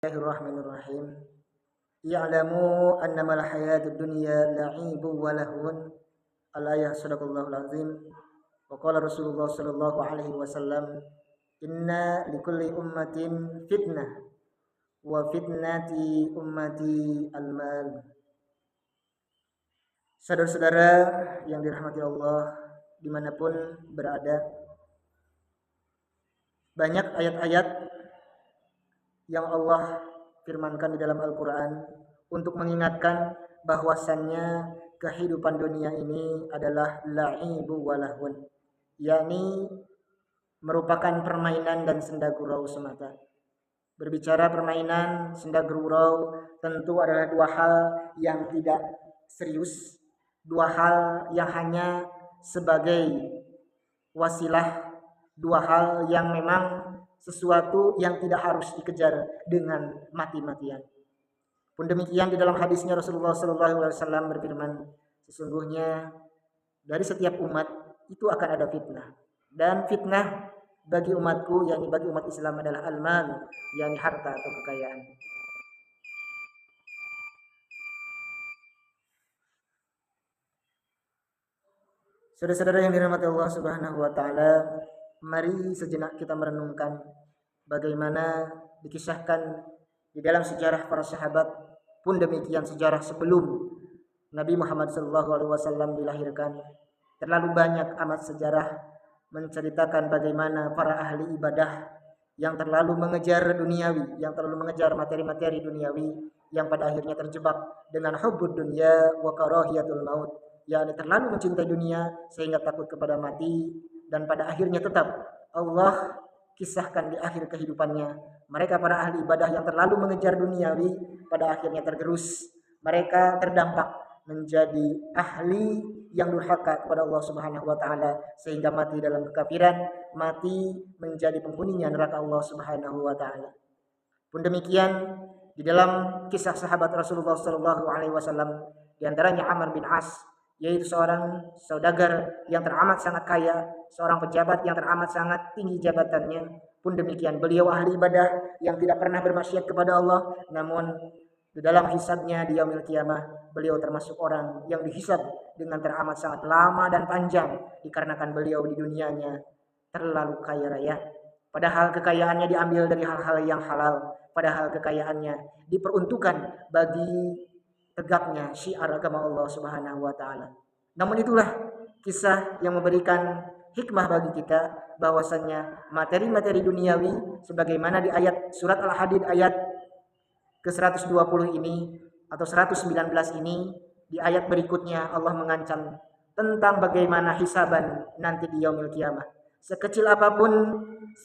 Bismillahirrahmanirrahim. Ya'lamu annamal hayatud dunya la'ibun wa lahwun. Al-ayah sadaqallahul azim. Wa qala Rasulullah sallallahu alaihi wasallam, "Inna likulli ummatin fitnah wa fitnati ummati al-mal." Saudara-saudara yang dirahmati Allah dimanapun berada, banyak ayat-ayat yang Allah firmankan di dalam Al-Quran untuk mengingatkan bahwasannya kehidupan dunia ini adalah la'ibu walahun, yakni merupakan permainan dan senda gurau semata. Berbicara permainan, senda gurau tentu adalah dua hal yang tidak serius, dua hal yang hanya sebagai wasilah, dua hal yang memang sesuatu yang tidak harus dikejar dengan mati-matian. Pun demikian di dalam hadisnya Rasulullah SAW berfirman, sesungguhnya dari setiap umat itu akan ada fitnah, dan fitnah bagi umatku, yakni bagi umat Islam, adalah al-mal, yakni harta atau kekayaan. Saudara-saudara yang dirahmati Allah Subhanahu wa taala, mari sejenak kita merenungkan bagaimana dikisahkan di dalam sejarah para sahabat, pun demikian sejarah sebelum Nabi Muhammad SAW dilahirkan. Terlalu banyak amat sejarah menceritakan bagaimana para ahli ibadah yang terlalu mengejar duniawi, yang terlalu mengejar materi-materi duniawi, yang pada akhirnya terjebak dengan hubbud dunya wa karahiyatul maut, yakni terlalu mencintai dunia sehingga takut kepada mati, dan pada akhirnya tetap Allah kisahkan di akhir kehidupannya, mereka para ahli ibadah yang terlalu mengejar duniawi pada akhirnya tergerus, mereka terdampak menjadi ahli yang durhaka kepada Allah Subhanahu wa taala sehingga mati dalam kekafiran, mati menjadi penghuninya neraka Allah Subhanahu wa taala. Pun demikian di dalam kisah sahabat Rasulullah sallallahu alaihi wasallam, di antaranya Amr bin As, yaitu seorang saudagar yang teramat sangat kaya, seorang pejabat yang teramat sangat tinggi jabatannya. Pun demikian beliau ahli ibadah yang tidak pernah bermaksiat kepada Allah, namun di dalam hisabnya di yaumil qiyamah beliau termasuk orang yang dihisab dengan teramat sangat lama dan panjang dikarenakan beliau di dunianya terlalu kaya raya. Padahal kekayaannya diambil dari hal-hal yang halal, padahal kekayaannya diperuntukkan bagi tegaknya syiar agama Allah Subhanahu wa taala. Namun itulah kisah yang memberikan hikmah bagi kita bahwasannya materi-materi duniawi sebagaimana di ayat surat Al-Hadid ayat ke-120 ini atau 119 ini, di ayat berikutnya Allah mengancam tentang bagaimana hisaban nanti di yaumil qiyamah. Sekecil apapun,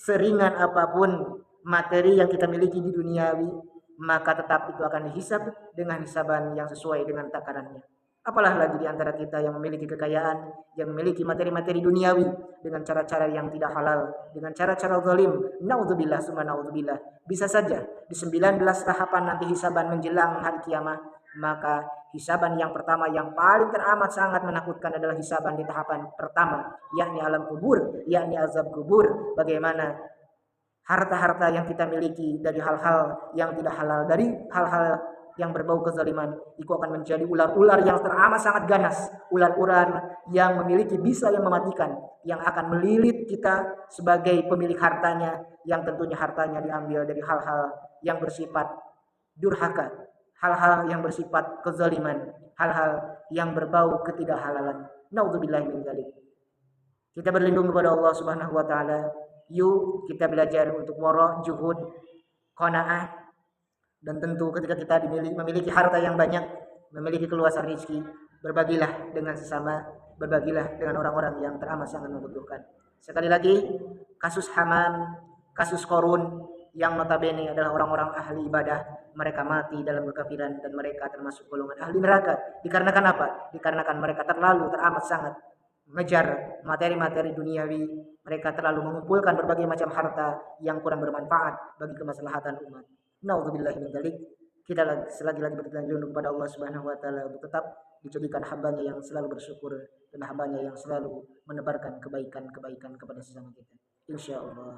seringan apapun materi yang kita miliki di duniawi, maka tetap itu akan dihisab dengan hisaban yang sesuai dengan takarannya. Apalah lagi di antara kita yang memiliki kekayaan, yang memiliki materi-materi duniawi dengan cara-cara yang tidak halal, dengan cara-cara zalim. Naudzubillah summa naudzubillah. Bisa saja di 19 tahapan nanti hisaban menjelang hari kiamat, maka hisaban yang pertama yang paling teramat sangat menakutkan adalah hisaban di tahapan pertama, yakni alam kubur, yakni azab kubur. Bagaimana harta-harta yang kita miliki dari hal-hal yang tidak halal, dari hal-hal yang berbau kezaliman, itu akan menjadi ular-ular yang teramat sangat ganas, ular-ular yang memiliki bisa yang mematikan, yang akan melilit kita sebagai pemilik hartanya, yang tentunya hartanya diambil dari hal-hal yang bersifat durhaka, hal-hal yang bersifat kezaliman, hal-hal yang berbau ketidakhalalan. Naudzubillahi min dzalik. Kita berlindung kepada Allah Subhanahu wa taala. Yuk kita belajar untuk wara', juhud, qanaah, dan tentu ketika kita memiliki harta yang banyak, memiliki keluasan rezeki, berbagilah dengan sesama, berbagilah dengan orang-orang yang teramat sangat membutuhkan. Sekali lagi, kasus Haman, kasus Qarun yang notabene adalah orang-orang ahli ibadah, mereka mati dalam kekafiran dan mereka termasuk golongan ahli neraka. Dikarenakan apa? Dikarenakan mereka terlalu teramat sangat mengejar materi-materi duniawi, mereka terlalu mengumpulkan berbagai macam harta yang kurang bermanfaat bagi kemaslahatan umat. Naudzubillahi min dzalik. Kita selagi-lagi berlindung kepada Allah Subhanahu wa taala untuk tetap dijadikan hambanya yang selalu bersyukur dan hambanya yang selalu menebarkan kebaikan-kebaikan kepada sesama kita. Insyaallah.